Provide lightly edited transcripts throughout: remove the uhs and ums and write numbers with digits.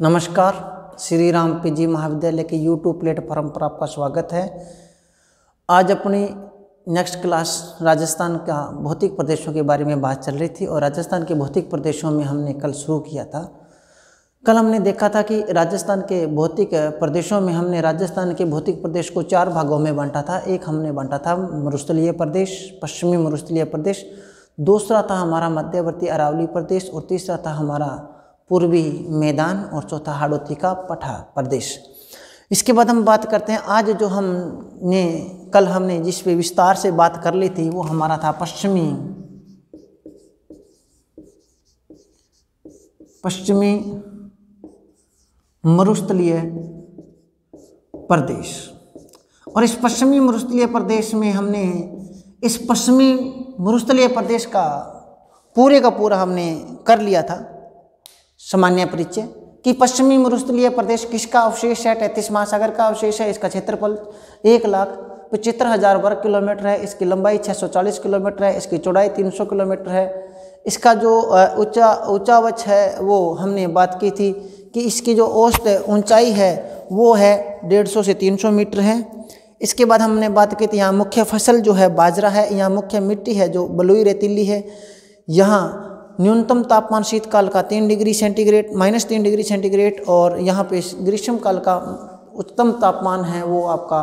नमस्कार, श्री राम पीजी महाविद्यालय के यूट्यूब प्लेटफॉर्म पर आपका स्वागत है। आज अपनी नेक्स्ट क्लास राजस्थान का भौतिक प्रदेशों के बारे में बात चल रही थी और राजस्थान के भौतिक प्रदेशों में हमने कल शुरू किया था। कल हमने देखा था कि राजस्थान के भौतिक प्रदेशों में हमने राजस्थान के भौतिक प्रदेश को 4 भागों में बांटा था। एक हमने बांटा था मरुस्थलीय प्रदेश, पश्चिमी मरुस्थलीय प्रदेश, दूसरा था हमारा मध्यवर्ती अरावली प्रदेश और तीसरा था हमारा पूर्वी मैदान और चौथा हाड़ौती का पठा प्रदेश। इसके बाद हम बात करते हैं आज जो कल हमने जिस पे विस्तार से बात कर ली थी वो हमारा था पश्चिमी मरुस्थलीय प्रदेश। और इस पश्चिमी मरुस्थलीय प्रदेश में हमने इस पश्चिमी मरुस्थलीय प्रदेश का पूरा हमने कर लिया था सामान्य परिचय कि पश्चिमी मरुस्थलीय प्रदेश किसका अवशेष है, 33 महासागर का अवशेष है। इसका क्षेत्रफल 1,75,000 वर्ग किलोमीटर है। इसकी लंबाई 640 किलोमीटर है। इसकी चौड़ाई 300 किलोमीटर है। इसका जो ऊंचावच है वो हमने बात की थी कि इसकी जो औसत ऊंचाई है वो है 150 से 300 मीटर है। इसके बाद हमने बात की थी यहाँ मुख्य फसल जो है बाजरा है, यहाँ मुख्य मिट्टी है जो बलुई रेतीली है। यहाँ न्यूनतम तापमान शीतकाल का -3 डिग्री सेंटीग्रेड और यहाँ पे ग्रीष्म काल का उच्चतम तापमान है वो आपका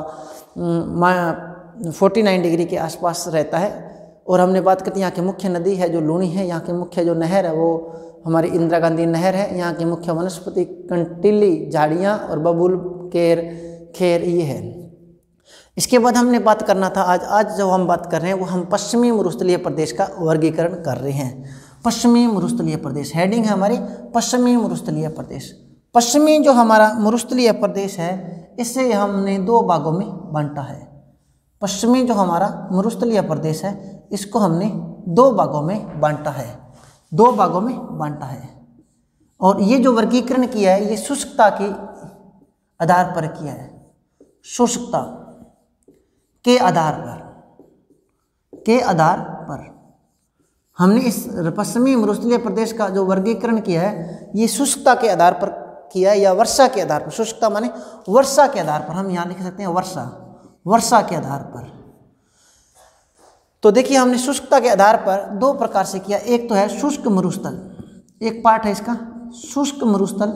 49 डिग्री के आसपास रहता है। और हमने बात की थी यहाँ की मुख्य नदी है जो लूनी है। यहाँ की मुख्य जो नहर है वो हमारी इंदिरा गांधी नहर है। यहाँ की मुख्य वनस्पति कंटीली झाड़ियाँ और बबूल खेर ये है। इसके बाद हमने बात करना था आज जो हम बात कर रहे हैं वो हम पश्चिमी मरुस्थलीय प्रदेश का वर्गीकरण कर रहे हैं। पश्चिमी मरुस्थलीय प्रदेश हेडिंग है हमारी पश्चिमी मरुस्थलीय प्रदेश। पश्चिमी जो हमारा मरुस्थलीय प्रदेश है इसे हमने 2 भागों में बांटा है। पश्चिमी जो हमारा मरुस्थलीय प्रदेश है इसको हमने 2 भागों में बांटा है। और ये जो वर्गीकरण किया है ये शुष्कता के आधार पर किया है। शुष्कता के आधार पर हमने इस पश्चिमी मरुस्थलीय प्रदेश का जो वर्गीकरण किया है ये शुष्कता के आधार पर किया है या वर्षा के आधार पर। शुष्कता माने वर्षा के आधार पर, हम यहाँ लिख सकते हैं वर्षा के आधार पर। तो देखिए हमने शुष्कता के आधार पर 2 प्रकार से किया। एक तो है शुष्क मरुस्थल, एक पार्ट है इसका शुष्क मरुस्थल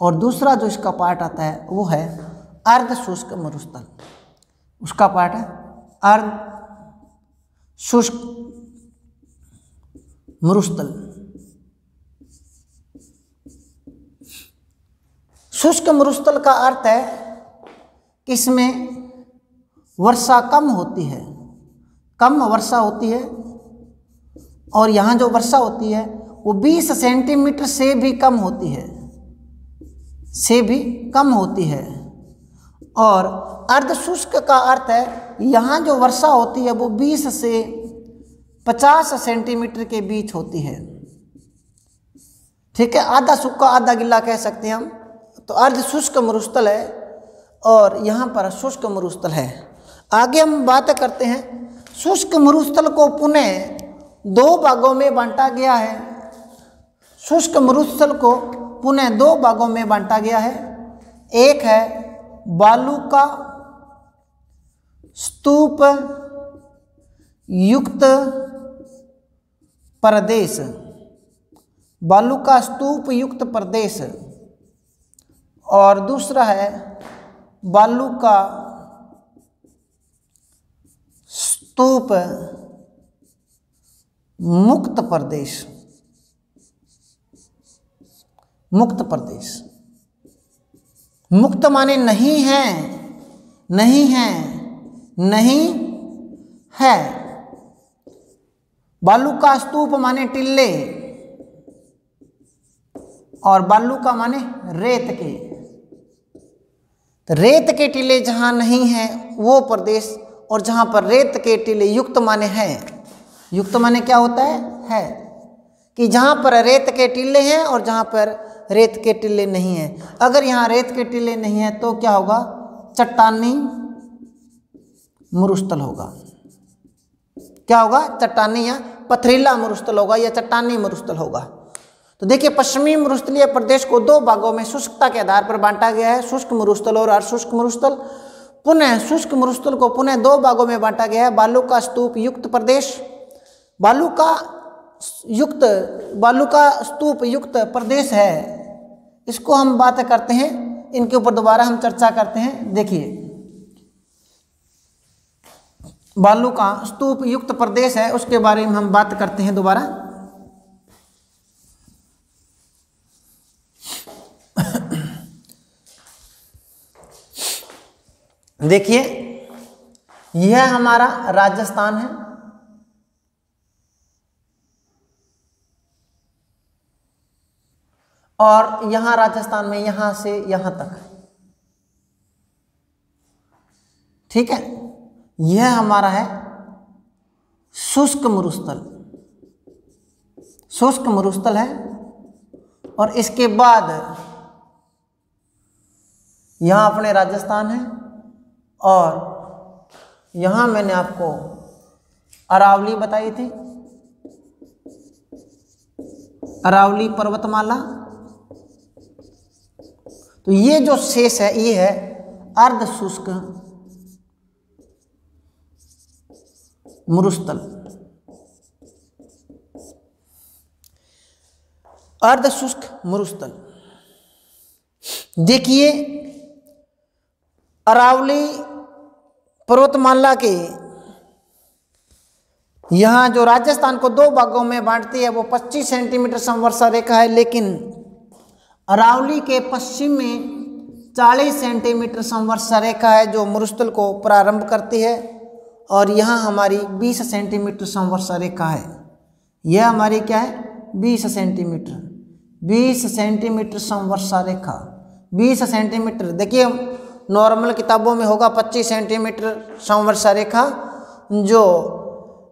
और दूसरा जो इसका पार्ट आता है वो है अर्ध शुष्क मरुस्थल। उसका पार्ट है अर्ध शुष्क मरुस्थल। शुष्क मरुस्थल का अर्थ है कि इसमें वर्षा कम होती है और यहाँ जो वर्षा होती है वो 20 सेंटीमीटर से भी कम होती है। और अर्ध शुष्क का अर्थ है यहाँ जो वर्षा होती है वो 20 से 50 सेंटीमीटर के बीच होती है। ठीक है, आधा सूखा आधा गिला कह सकते हैं हम। तो अर्ध शुष्क मरुस्थल है और यहाँ पर शुष्क मरुस्थल है। आगे हम बात करते हैं शुष्क मरुस्थल को पुनः 2 भागों में बांटा गया है। शुष्क मरुस्थल को पुनः 2 भागों में बांटा गया है। एक है बालू का स्तूप युक्त प्रदेश, बालू का स्तूप युक्त प्रदेश, और दूसरा है बालू का स्तूप मुक्त प्रदेश। मुक्त माने नहीं है। बालू का स्तूप माने टिल्ले और बालू का माने रेत के। तो रेत के टिल्ले जहाँ नहीं है वो प्रदेश, और जहाँ पर रेत के टिल्ले युक्त माने हैं। युक्त माने क्या होता है कि जहाँ पर रेत के टिल्ले हैं और जहाँ पर रेत के टिल्ले नहीं हैं। अगर यहाँ रेत के टिल्ले नहीं हैं तो क्या होगा, चट्टानी मरुस्थल होगा। क्या होगा, चट्टानी या पथरीला मरुस्थल होगा या चट्टानी मरुस्थल होगा। तो देखिए पश्चिमी मरुस्थलीय प्रदेश को दो भागों में शुष्कता के आधार पर बांटा गया है, शुष्क मरुस्थल और अर्धशुष्क मरुस्थल। पुनः शुष्क मरुस्थल को पुनः दो भागों में बांटा गया है, बालू का स्तूप युक्त प्रदेश, बालू का स्तूप युक्त प्रदेश है, इसको हम बात करते हैं, इनके ऊपर दोबारा हम चर्चा करते हैं। देखिए बालू का स्तूप युक्त प्रदेश है, उसके बारे में हम बात करते हैं दोबारा। देखिए यह हमारा राजस्थान है और यहां राजस्थान में यहां से यहां तक, ठीक है, यह हमारा है शुष्क मरुस्थल, शुष्क मरुस्थल है। और इसके बाद यहां अपने राजस्थान है और यहां मैंने आपको अरावली बताई थी, अरावली पर्वतमाला। तो ये जो शेष है ये है अर्ध शुष्क मरुस्थल, अर्ध शुष्क मरुस्थल। देखिए अरावली पर्वतमाला के यहाँ जो राजस्थान को दो भागों में बांटती है वो 25 सेंटीमीटर समवर्षा रेखा है, लेकिन अरावली के पश्चिम में 40 सेंटीमीटर समवर्षा रेखा है जो मरुस्थल को प्रारंभ करती है, और यहाँ हमारी 20 सेंटीमीटर समवर्षा रेखा है। यह हमारी क्या है 20 सेंटीमीटर, 20 सेंटीमीटर समवर्षा रेखा, 20 सेंटीमीटर। देखिए नॉर्मल किताबों में होगा 25 सेंटीमीटर समवर्षा रेखा जो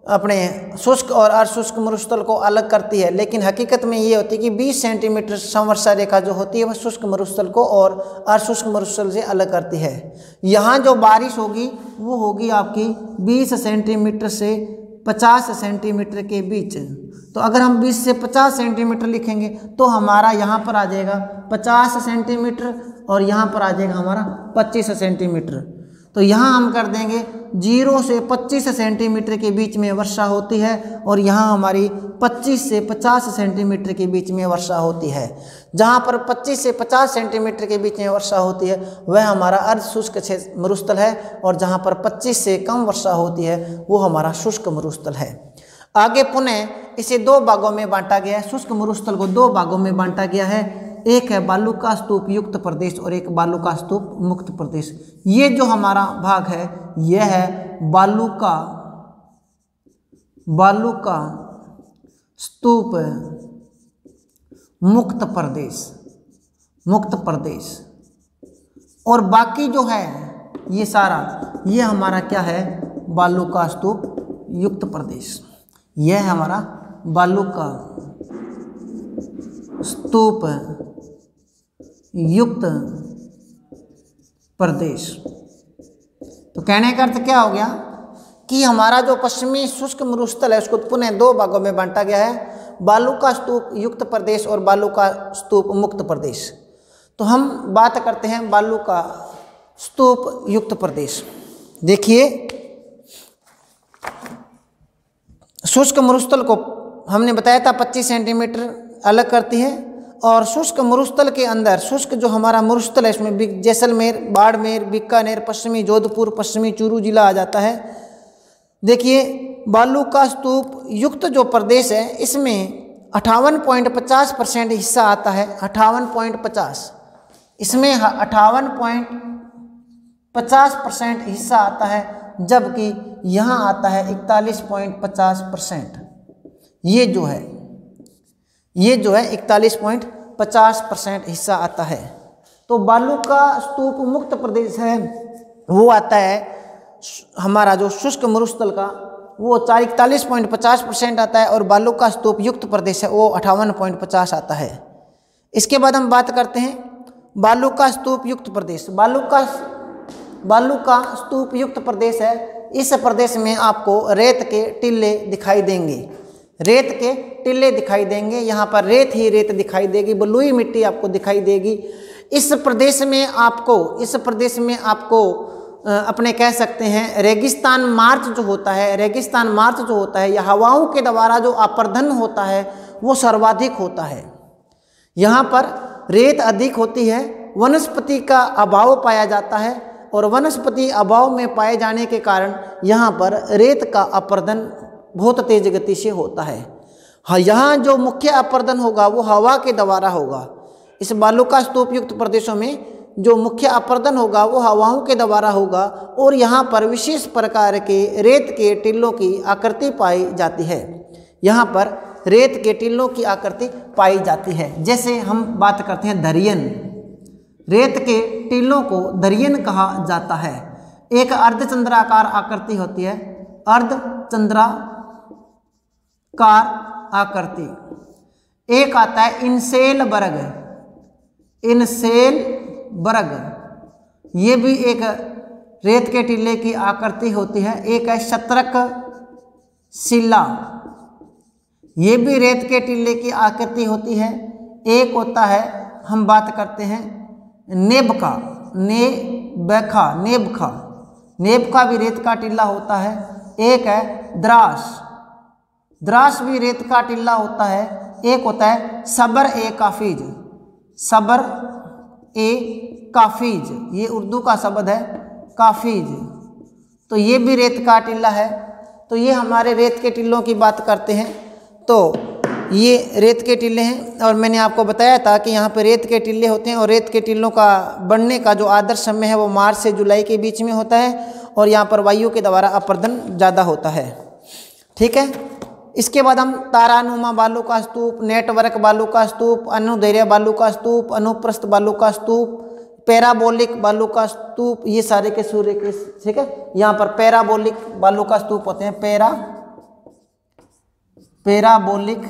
अपने शुष्क और अर्धशुष्क मरुस्थल को अलग करती है, लेकिन हकीकत में ये होती है कि 20 सेंटीमीटर समवर्षा रेखा जो होती है वह शुष्क मरुस्थल को और अर्धशुष्क मरुस्थल से अलग करती है। यहाँ जो बारिश होगी वो होगी आपकी 20 सेंटीमीटर से 50 सेंटीमीटर के बीच। तो अगर हम 20 से 50 सेंटीमीटर लिखेंगे तो हमारा यहाँ पर आ जाएगा 50 सेंटीमीटर और यहाँ पर आ जाएगा हमारा 25 सेंटीमीटर। तो यहाँ हम कर देंगे 0 से 25 सेंटीमीटर के बीच में वर्षा होती है और यहाँ हमारी 25 से 50 सेंटीमीटर के बीच में वर्षा होती है। जहाँ पर 25 से 50 सेंटीमीटर के बीच में वर्षा होती है वह हमारा अर्धशुष्क मरुस्थल है, और जहाँ पर 25 से कम वर्षा होती है वो हमारा शुष्क मरुस्थल है। आगे पुनः इसे दो भागों में बांटा गया है, शुष्क मरुस्थल को दो भागों में बांटा गया है, एक है बालू का स्तूप युक्त प्रदेश और एक बालू का स्तूप मुक्त प्रदेश। ये जो हमारा भाग है यह है बालू का स्तूप मुक्त प्रदेश, मुक्त प्रदेश। और बाकी जो है ये सारा ये हमारा क्या है बालू का स्तूप युक्त प्रदेश। यह है हमारा बालू का स्तूप युक्त प्रदेश। तो कहने का अर्थ क्या हो गया कि हमारा जो पश्चिमी शुष्क मरुस्थल है उसको पुनः दो भागों में बांटा गया है, बालू का स्तूप युक्त प्रदेश और बालू का स्तूप मुक्त प्रदेश। तो हम बात करते हैं बालू का स्तूप युक्त प्रदेश। देखिए शुष्क मरुस्थल को हमने बताया था 25 सेंटीमीटर अलग करती है, और शुष्क मरुस्थल के अंदर शुष्क जो हमारा मरुस्थल है इसमें जैसलमेर, बाड़मेर, बीकानेर, पश्चिमी जोधपुर, पश्चिमी चूरू जिला आ जाता है। देखिए बालू का स्तूप युक्त जो प्रदेश है इसमें 58.50% हिस्सा आता है, 58.50, इसमें 58.50% हिस्सा आता है, जबकि यहाँ आता है 41.50%। ये जो है 41.50% हिस्सा आता है। तो बालू का स्तूप मुक्त प्रदेश है वो आता है हमारा जो शुष्क मरुस्थल का वो 41.50% आता है, और बालू का स्तूप युक्त प्रदेश है वो 58.50 आता है। इसके बाद हम बात करते हैं बालू का स्तूप युक्त प्रदेश। बालू का स्तूप युक्त प्रदेश है, इस प्रदेश में आपको रेत के टीले दिखाई देंगे। रेत के टीले दिखाई देंगे। यहाँ पर रेत ही रेत दिखाई देगी, बलुई मिट्टी आपको दिखाई देगी। इस प्रदेश में आपको अपने कह सकते हैं रेगिस्तान मार्च जो होता है, या हवाओं के द्वारा जो अपर्दन होता है वो सर्वाधिक होता है। यहाँ पर रेत अधिक होती है, वनस्पति का अभाव पाया जाता है, और वनस्पति अभाव में पाए जाने के कारण यहाँ पर रेत का अपर्दन बहुत तेज गति से होता है। हाँ, यहाँ जो मुख्य अपर्दन होगा वो हवा के द्वारा होगा। इस बालुका स्तूप युक्त प्रदेशों में जो मुख्य अपर्दन होगा वो हवाओं के द्वारा होगा, और यहाँ पर विशेष प्रकार के रेत के टीलों की आकृति पाई जाती है। यहाँ पर रेत के टीलों की आकृति पाई जाती है। जैसे हम बात करते हैं दरियन, रेत के टीलों को दरियन कहा जाता है। एक अर्धचंद्राकार आकृति होती है, अर्धचंद्राकार आकृति। एक आता है इनसेल बर्ग, ये भी एक रेत के टीले की आकृति होती है। एक है शतरक शिला, ये भी रेत के टीले की आकृति होती है। एक होता है, हम बात करते हैं नेबका भी रेत का टीला होता है। एक है द्रास भी रेत का टीला होता है। एक होता है सबर ए काफीज, ये उर्दू का शब्द है काफीज, तो ये भी रेत का टीला है। तो ये हमारे रेत के टीलों की बात करते हैं, तो ये रेत के टीले हैं। और मैंने आपको बताया था कि यहाँ पे रेत के टीले होते हैं, और रेत के टीलों का बढ़ने का जो आदर्श समय है वो मार्च से जुलाई के बीच में होता है, और यहाँ पर वायु के द्वारा अपर्दन ज़्यादा होता है। ठीक है, इसके बाद हम तारानुमा बालू का स्तूप, नेटवर्क बालू का स्तूप, अनुदैर्घ्य बालू का स्तूप, अनुप्रस्थ बालू का स्तूप, पैराबोलिक बालू का स्तूप, ये सारे के सूर्य के, ठीक है। यहाँ पर पैराबोलिक बालू का स्तूप होते हैं, पैराबोलिक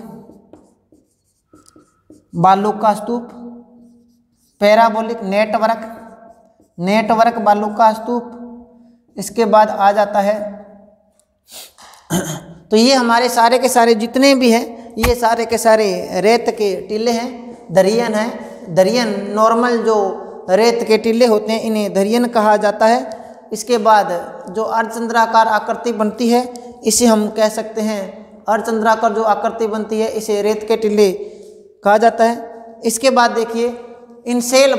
बालू का स्तूप, पैराबोलिक नेटवर्क बालू का स्तूप। इसके बाद आ जाता है, तो ये हमारे सारे के सारे जितने भी हैं, ये सारे के सारे रेत के टीले हैं। दरियन नॉर्मल जो रेत के टीले होते हैं इन्हें दरियन कहा जाता है। इसके बाद जो अर्धचंद्राकार आकृति बनती है इसे हम कह सकते हैं, अर्धचंद्राकार जो आकृति बनती है इसे रेत के टीले कहा जाता है। इसके बाद देखिए इनसेल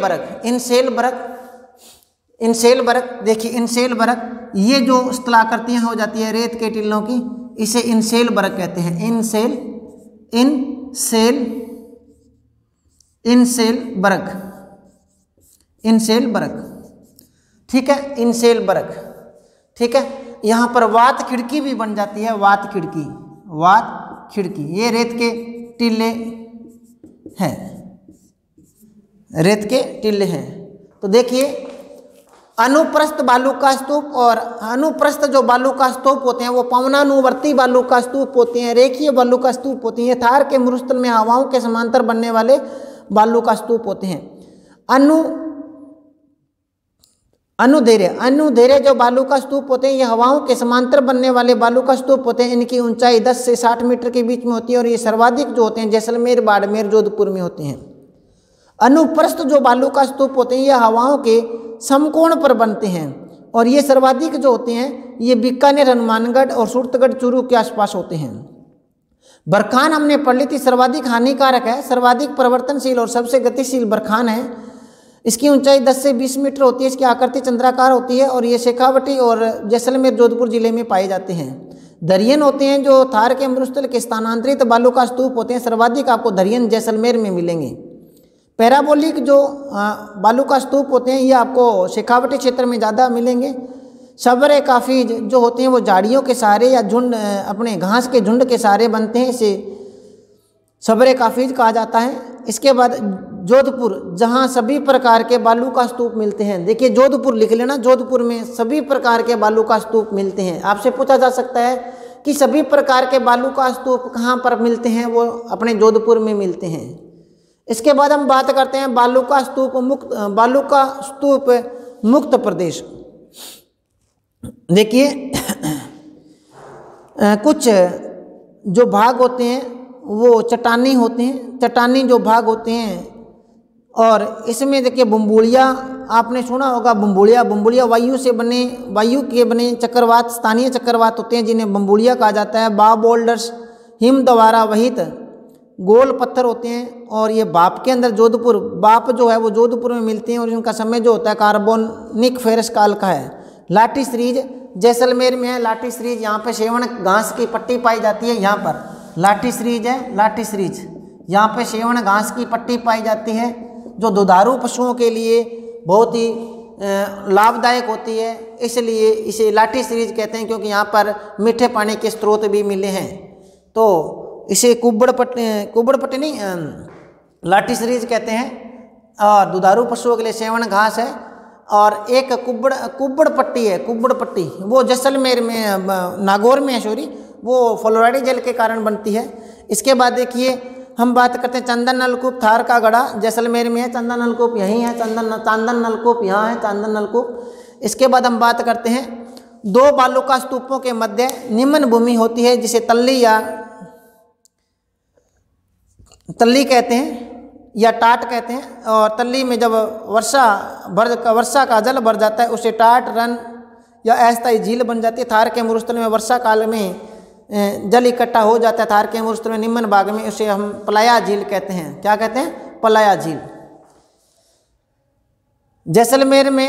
बर्ग, ये जो स्थलाकृतियाँ हो जाती है रेत के टीलों की, इसे इनसेल बर्ग कहते हैं। इनसेल बर्ग, ठीक है, इनसेल बर्ग, ठीक है। यहाँ पर वात खिड़की भी बन जाती है, वात खिड़की, ये रेत के टीले हैं, तो देखिए अनुप्रस्थ बालू का स्तूप और अनुप्रस्थ जो बालू का स्तूप होते हैं वो पवनानुवर्ती बालू का स्तूप होते हैं, रेखीय बालू का स्तूप होती हैं, थार के मरुस्थल में हवाओं के समांतर बनने वाले बालू का स्तूप होते हैं। अनुदैर्घ्य जो बालू का स्तूप होते हैं ये हवाओं के समांतर बनने वाले बालू का स्तूप होते हैं। इनकी ऊंचाई 10 से 60 मीटर के बीच में होती है, और ये सर्वाधिक जो होते हैं जैसलमेर, बाड़मेर, जोधपुर में होते हैं। अनुप्रस्थ जो बालू का स्तूप होते हैं ये हवाओं के समकोण पर बनते हैं, और ये सर्वाधिक जो होते हैं ये बीकानेर, हनुमानगढ़ और सूरतगढ़, चूरू के आसपास होते हैं। बरखान हमने पढ़ ली थी, सर्वाधिक हानिकारक है, सर्वाधिक परिवर्तनशील और सबसे गतिशील बरखान है। इसकी ऊंचाई 10 से 20 मीटर होती है, इसकी आकृति चंद्राकार होती है, और ये शेखावटी और जैसलमेर, जोधपुर जिले में पाए जाते हैं। दरियन होते हैं जो थार के मरुस्थल के स्थानांतरित बालू का स्तूप होते हैं, सर्वाधिक आपको दरियन जैसलमेर में मिलेंगे। पैराबोलिक जो बालू का स्तूप होते हैं ये आपको शेखावटी क्षेत्र में ज़्यादा मिलेंगे। शबरे काफीज जो होते हैं वो झाड़ियों के सहारे या झुंड, अपने घास के झुंड के सहारे बनते हैं, इसे शबरे काफीज कहा जाता है। इसके बाद जोधपुर, जहाँ सभी प्रकार के बालू का स्तूप मिलते हैं। देखिए जोधपुर लिख लेना, जोधपुर में सभी प्रकार के बालू का स्तूप मिलते हैं। आपसे पूछा जा सकता है कि सभी प्रकार के बालू का स्तूप कहाँ पर मिलते हैं, वो अपने जोधपुर में मिलते हैं। इसके बाद हम बात करते हैं बालू का स्तूप मुक्त प्रदेश। देखिए कुछ जो भाग होते हैं वो चट्टानी होते हैं, चट्टानी जो भाग होते हैं। और इसमें देखिए बम्बुलिया, आपने सुना होगा बम्बुलिया, बम्बुलिया वायु के बने चक्रवात, स्थानीय चक्रवात होते हैं जिन्हें बम्बुलिया कहा जाता है। बोल्डर्स, हिम द्वारा वहित गोल पत्थर होते हैं। और ये बाप के अंदर जोधपुर, बाप जो है वो जोधपुर में मिलते हैं और इनका समय जो होता है कार्बोनिक फेरस काल का है। लाठी सीरीज जैसलमेर में है, लाठी सीरीज, यहाँ पे सेवण घास की पट्टी पाई जाती है। यहाँ पर लाठी सीरीज है, लाठी सीरीज, यहाँ पे सेवण घास की पट्टी पाई जाती है जो दुधारू पशुओं के लिए बहुत ही लाभदायक होती है, इसलिए इसे लाठी सीरीज कहते हैं क्योंकि यहाँ पर मीठे पानी के स्रोत भी मिले हैं। तो इसे कुब्बड़ पट्टी नहीं, लाठी सीरीज कहते हैं। और दुधारू पशुओं के लिए सेवण घास है। और एक कुब्बड़ पट्टी है, कुब्बड़ पट्टी वो जैसलमेर में, नागौर में है, सॉरी, वो फ्लोराइड जल के कारण बनती है। इसके बाद देखिए हम बात करते हैं चंदन नलकूप, थार का गढ़ा जैसलमेर में है, चंदन नलकूप यहीं है, चांदन नलकूप यहाँ है, चांदन नलकूप। इसके बाद हम बात करते हैं दो बालू का स्तूपों के मध्य निम्न भूमि होती है जिसे तल्ली कहते हैं या टाट कहते हैं। और तल्ली में जब वर्षा का जल भर जाता है उसे टाट, रन या अस्थायी झील बन जाती है। थार के मरुस्थल में वर्षा काल में जल इकट्ठा हो जाता है, थार के मरुस्थल में निम्न भाग में, उसे हम पलाया झील कहते हैं। क्या कहते हैं? पलाया झील। जैसलमेर में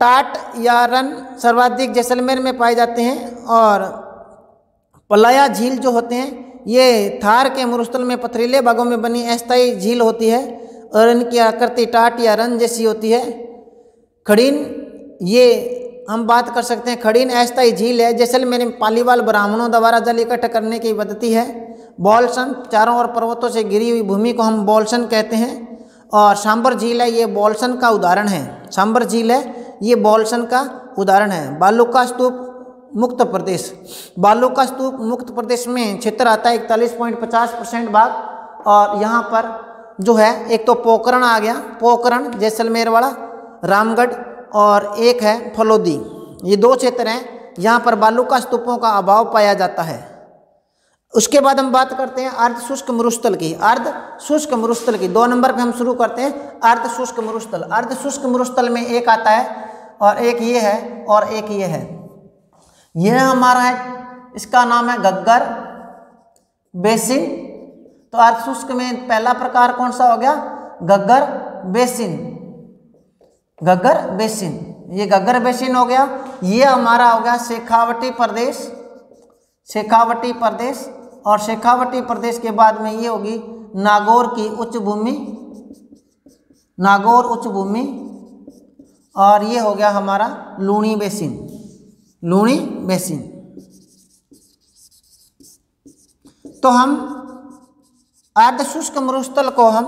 टाट या रन सर्वाधिक जैसलमेर में पाए जाते हैं। और पलाया झील जो होते हैं ये थार के मरुस्थल में पथरीले भागों में बनी अस्थायी झील होती है और इनकी आकृति टाट या रन जैसी होती है। खड़ीन, ये हम बात कर सकते हैं, खड़ीन अस्थायी झील है। जैसलमेर में पालीवाल ब्राह्मणों द्वारा जल इकट्ठा करने की पद्धति है। बोलसन, चारों ओर पर्वतों से घिरी हुई भूमि को हम बोलसन कहते हैं। और सांबर झील है, ये बोलसन का उदाहरण है। सांबर झील है, ये बोलसन का उदाहरण है। बालू का स्तूप मुक्त प्रदेश, बालू का स्तूप मुक्त प्रदेश में क्षेत्र आता है 41.50% भाग। और यहाँ पर जो है एक तो पोखरण आ गया, पोखरण जैसलमेर वाला, रामगढ़, और एक है फलोदी। ये दो क्षेत्र हैं यहाँ पर बालू का स्तूपों का अभाव पाया जाता है। उसके बाद हम बात करते हैं अर्ध शुष्क मरुस्थल की। अर्ध शुष्क मरुस्थल की 2 नंबर पे हम शुरू करते हैं अर्ध शुष्क मरुस्थल। अर्ध शुष्क मरुस्थल में एक आता है और एक ये है और एक ये है। यह हमारा है, इसका नाम है घग्गर बेसिन। तो अर्ध शुष्क में पहला प्रकार कौन सा हो गया? घग्गर बेसिन, घग्गर बेसिन, ये घग्गर बेसिन हो गया। ये हमारा हो गया शेखावटी प्रदेश, शेखावटी प्रदेश। और शेखावटी प्रदेश के बाद में ये होगी नागौर की उच्च भूमि, नागौर उच्च भूमि। और ये हो गया हमारा लूणी बेसिन, लूणी बेसिन। तो हम अर्ध शुष्क मरुस्थल को हम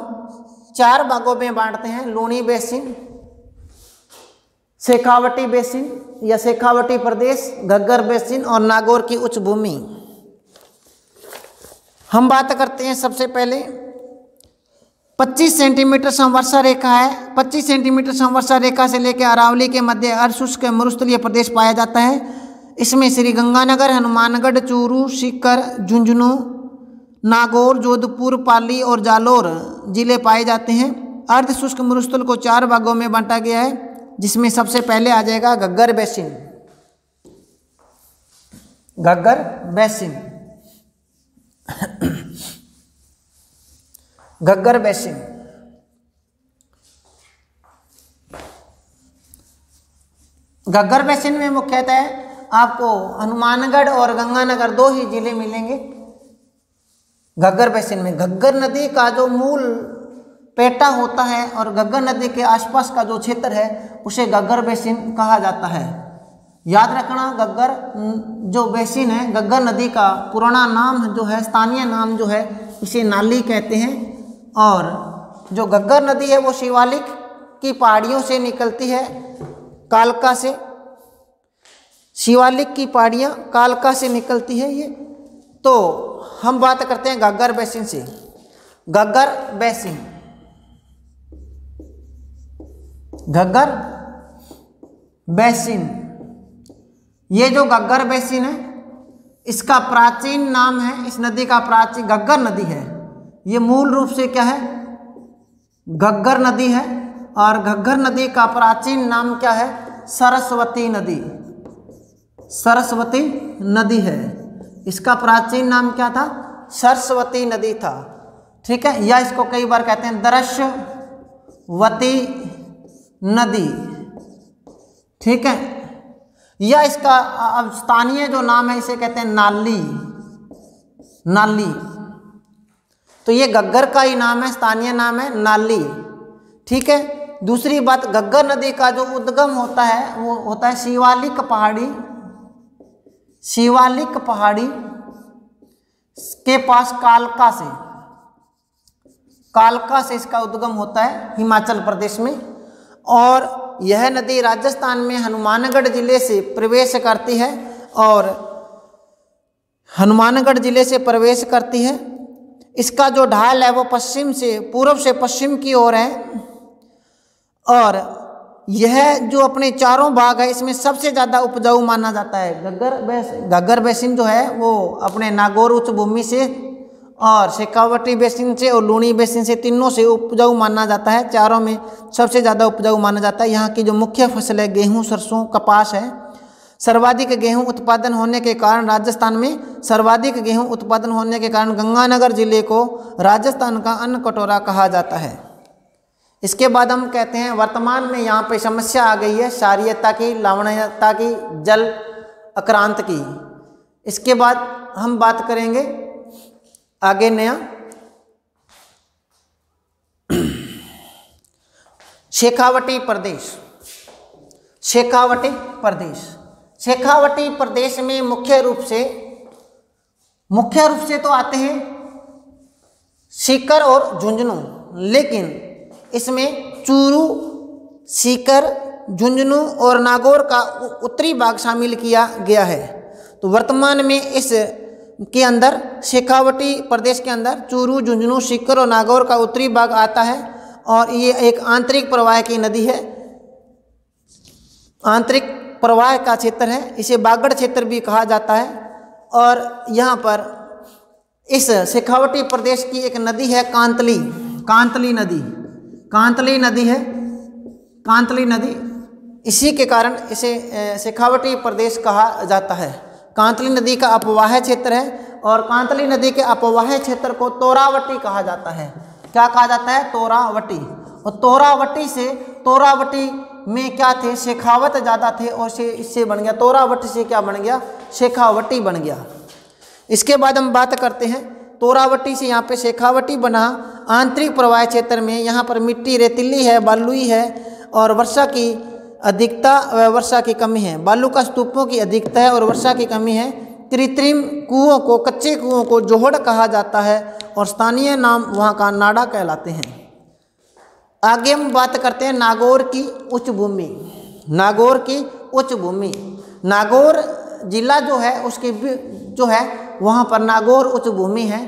4 भागों में बांटते हैं, लूणी बेसिन, शेखावटी बेसिन या शेखावटी प्रदेश, घग्गर बेसिन और नागौर की उच्च भूमि। हम बात करते हैं सबसे पहले 25 सेंटीमीटर समवर्षा रेखा है। 25 सेंटीमीटर समवर्षा रेखा से लेकर अरावली के मध्य अर्ध शुष्क मरुस्थलीय प्रदेश पाया जाता है। इसमें श्री गंगानगर, हनुमानगढ़, चूरू, सीकर, झुंझुनू, नागौर, जोधपुर, पाली और जालोर जिले पाए जाते हैं। अर्ध शुष्क मरुस्थल को 4 भागों में बांटा गया है जिसमें सबसे पहले आ जाएगा Ghaggar basin, Ghaggar basin, Ghaggar basin. Ghaggar basin में मुख्यतः आपको हनुमानगढ़ और गंगानगर 2 ही जिले मिलेंगे। घग्गर बेसिन में घग्गर नदी का जो मूल पेटा होता है और घग्गर नदी के आसपास का जो क्षेत्र है उसे घग्गर बेसिन कहा जाता है। याद रखना, घग्गर जो बेसिन है, घग्गर नदी का पुराना नाम जो है, स्थानीय नाम जो है, इसे नाली कहते हैं। और जो घग्गर नदी है वो शिवालिक की पहाड़ियों से निकलती है, कालका से, शिवालिक की पहाड़ियाँ कालका से निकलती है ये। तो हम बात करते हैं घग्गर बेसिन से। घग्गर बेसिन, घग्गर बेसिन, ये जो घग्गर बेसिन है इसका प्राचीन नाम है, इस नदी का प्राचीन घग्गर नदी है। ये मूल रूप से क्या है? घग्गर नदी है। और घग्गर नदी का प्राचीन नाम क्या है? सरस्वती नदी। सरस्वती नदी है। इसका प्राचीन नाम क्या था? सरस्वती नदी था। ठीक है, या इसको कई बार कहते हैं दरश्वती नदी। ठीक है, या इसका अब स्थानीय जो नाम है इसे कहते हैं नाली। नाली, तो ये घग्गर का ही नाम है, स्थानीय नाम है नाली। ठीक है, दूसरी बात, घग्गर नदी का जो उद्गम होता है वो होता है शिवालिक पहाड़ी। शिवालिक पहाड़ी के पास कालका से, कालका से इसका उद्गम होता है हिमाचल प्रदेश में। और यह नदी राजस्थान में हनुमानगढ़ जिले से प्रवेश करती है। और हनुमानगढ़ जिले से प्रवेश करती है। इसका जो ढाल है वो पश्चिम से, पूर्व से पश्चिम की ओर है। और यह जो अपने चारों भाग है इसमें सबसे ज़्यादा उपजाऊ माना जाता है। घग्गर बेसिन जो है वो अपने नागौर उच्च भूमि से और शेखावटी बेसिन से और लूणी बेसिन से, तीनों से उपजाऊ माना जाता है। चारों में सबसे ज़्यादा उपजाऊ माना जाता है। यहाँ की जो मुख्य फसल है गेहूँ, सरसों, कपास है। सर्वाधिक गेहूं उत्पादन होने के कारण राजस्थान में सर्वाधिक गेहूं उत्पादन होने के कारण गंगानगर जिले को राजस्थान का अन्न कटोरा कहा जाता है। इसके बाद हम कहते हैं वर्तमान में यहाँ पे समस्या आ गई है क्षारीयता की, लवणीयता की, जल अक्रांत की। इसके बाद हम बात करेंगे आगे नया शेखावटी प्रदेश। शेखावटी प्रदेश, शेखावटी प्रदेश में मुख्य रूप से तो आते हैं सीकर और झुंझुनू, लेकिन इसमें चूरू, सीकर, झुंझुनू और नागौर का उत्तरी भाग शामिल किया गया है। तो वर्तमान में इस के अंदर शेखावटी प्रदेश के अंदर चूरू, झुंझुनू, सीकर और नागौर का उत्तरी भाग आता है। और ये एक आंतरिक प्रवाह की नदी है, आंतरिक प्रवाह का क्षेत्र है। इसे बागड़ क्षेत्र भी कहा जाता है। और यहाँ पर इस शेखावटी प्रदेश की एक नदी है कांतली, कांतली नदी, कांतली नदी है, कांतली नदी। इसी के कारण इसे शेखावटी प्रदेश कहा जाता है। कांतली नदी का अपवाह क्षेत्र है और कांतली नदी के अपवाह क्षेत्र को तोरावटी कहा जाता है। क्या कहा जाता है? तोरावटी। और तोरावटी से, तोरावटी में क्या थे? शेखावत ज़्यादा थे और इससे बन गया तोरावटी से क्या बन गया? शेखावटी बन गया। इसके बाद हम बात करते हैं तोरावटी से यहाँ पे शेखावटी बना। आंतरिक प्रवाह क्षेत्र में यहाँ पर मिट्टी रेतीली है, बालुई है और वर्षा की अधिकता व वर्षा की कमी है। बालू का स्तूपों की अधिकता है और वर्षा की कमी है। कृत्रिम कुओं को, कच्चे कुओं को जोहड़ कहा जाता है और स्थानीय नाम वहाँ का नाड़ा कहलाते हैं। आगे हम बात करते हैं नागौर की उच्च भूमि। नागौर की उच्च भूमि, नागौर जिला जो है उसकी जो है वहाँ पर नागौर उच्च भूमि है।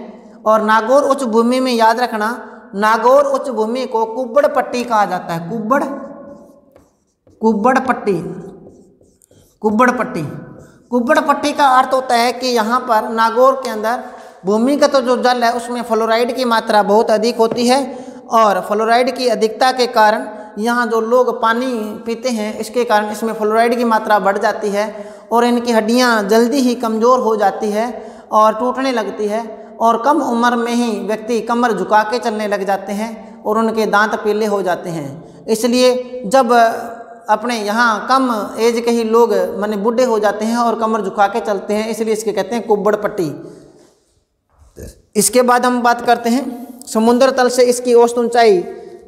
और नागौर उच्च भूमि में याद रखना, नागौर उच्च भूमि को कुब्बड़ पट्टी कहा जाता है। कुब्बड़, कुब्बड़ पट्टी, कुब्बड़ पट्टी। कुब्बड़ पट्टी का अर्थ होता है कि यहाँ पर नागौर के अंदर भूमिगत तो जो जल है उसमें फ्लोराइड की मात्रा बहुत अधिक होती है और फ्लोराइड की अधिकता के कारण यहाँ जो लोग पानी पीते हैं इसके कारण इसमें फ्लोराइड की मात्रा बढ़ जाती है और इनकी हड्डियाँ जल्दी ही कमज़ोर हो जाती है और टूटने लगती है और कम उम्र में ही व्यक्ति कमर झुका के चलने लग जाते हैं और उनके दांत पीले हो जाते हैं। इसलिए जब अपने यहाँ कम एज के ही लोग माने बूढ़े हो जाते हैं और कमर झुका के चलते हैं, इसलिए इसके कहते हैं कुब्बड़ पट्टी। इसके बाद हम बात करते हैं समुद्र तल से इसकी औसत ऊंचाई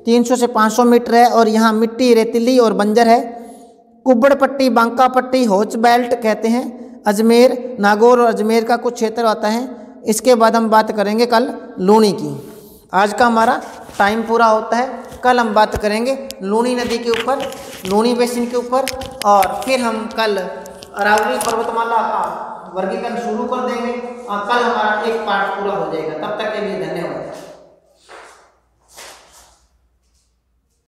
300 से 500 मीटर है और यहाँ मिट्टी रेतीली और बंजर है। कुब्बड़ पट्टी, बांका पट्टी, होच बेल्ट कहते हैं। अजमेर, नागौर और अजमेर का कुछ क्षेत्र आता है। इसके बाद हम बात करेंगे कल लूणी की। आज का हमारा टाइम पूरा होता है। कल हम बात करेंगे लूणी नदी के ऊपर, लूणी बेसिन के ऊपर और फिर हम कल अरावली पर्वतमाला का वर्गीकरण शुरू कर देंगे और कल हमारा एक पार्ट पूरा हो जाएगा। तब तक के लिए धन्यवाद।